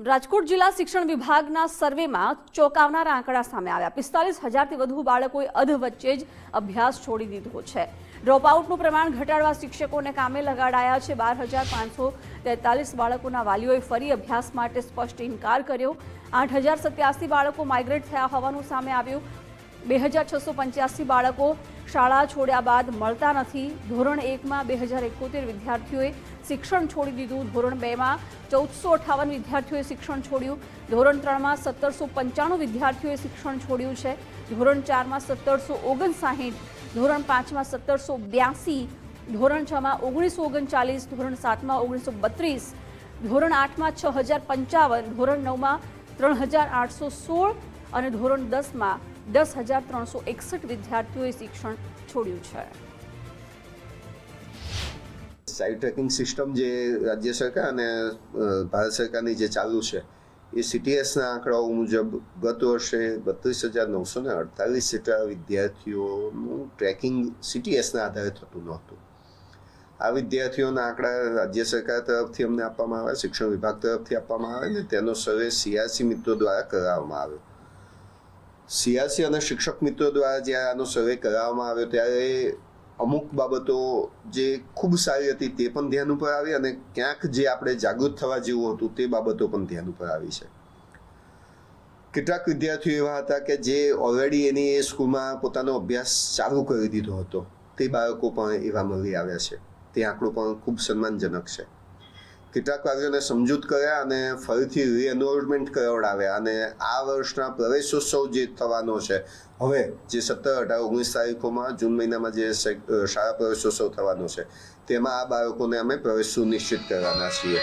રાજકોટ જિલ્લા શિક્ષણ વિભાગના સર્વેમાં ચોંકાવનારા આંકડા સામે આવ્યા। 45,000થી વધુ બાળકોએ અધ વચ્ચે જ અભ્યાસ છોડી દીધો છે। ડ્રોપઆઉટનું પ્રમાણ ઘટાડવા શિક્ષકોને કામે લગાડાયા છે। 12,543 બાળકોના વાલીઓએ ફરી અભ્યાસ માટે સ્પષ્ટ ઇનકાર કર્યો। 8,087 બાળકો માઇગ્રેટ થયા હોવાનું સામે આવ્યું। 2,685 બાળકો શાળા છોડ્યા બાદ મળતા નથી। ધોરણ 1માં 2,071 વિદ્યાર્થીઓએ શિક્ષણ છોડી દીધું। ધોરણ 2માં 1,458 વિદ્યાર્થીઓએ શિક્ષણ છોડ્યું। ધોરણ 3માં 1,795 વિદ્યાર્થીઓએ શિક્ષણ છોડ્યું છે। ધોરણ 4માં 1,759, ધોરણ 5માં 1,782, ધોરણ 6માં 1,939, ધોરણ 7માં 1,932, ધોરણ 8માં 6,055, ધોરણ 9માં 3,816 અને ધોરણ 10માં 10,361 વિદ્યાર્થીઓએ શિક્ષણ છોડ્યું છે। સાઇટ ટ્રેકિંગ સિસ્ટમ જે રાજ્ય સરકાર અને ભારત સરકારની જે ચાલુ છે એ CTSના આંકડાઓ મુજબ ગત વર્ષે 32,948 જેટલા વિદ્યાર્થીઓનું ટ્રેકિંગ CTSના આધારે થતું નહોતું। આ વિદ્યાર્થીઓના આંકડા રાજ્ય સરકાર તરફથી અમને આપવામાં આવે, શિક્ષણ વિભાગ તરફથી આપવામાં આવે ને તેનો સર્વે CRC મિત્રો દ્વારા કરાવવામાં આવ્યો। CRC અને શિક્ષક મિત્રો દ્વારા જ્યારે આનો સર્વે કરાવવામાં આવ્યો ત્યારે અમુક બાબતો જે ખૂબ સારી હતી તે પણ ધ્યાન ઉપર આવી અને ક્યાંક જે આપણે જાગૃત થવા જેવું હતું તે બાબતો પણ ધ્યાન ઉપર આવી છે। કેટલાક વિદ્યાર્થીઓ એવા હતા કે જે ઓલરેડી એની એ સ્કૂલમાં પોતાનો અભ્યાસ ચાલુ કરી દીધો હતો, તે બાળકો પણ એવા મળી આવ્યા છે। તે આંકડો પણ ખૂબ સન્માનજનક છે। કેટલાક વાલીઓને સમજૂત કર્યા અને ફરીથી રીએનરોલમેન્ટ કરાવડાવ્યા અને આ વર્ષના પ્રવેશોત્સવ જે થવાનો છે હવે જે 17, 18, 19 તારીખોમાં જૂન મહિનામાં જે શાળા પ્રવેશોત્સવ થવાનો છે તેમાં આ બાળકોને અમે પ્રવેશ સુનિશ્ચિત કરવાના છીએ।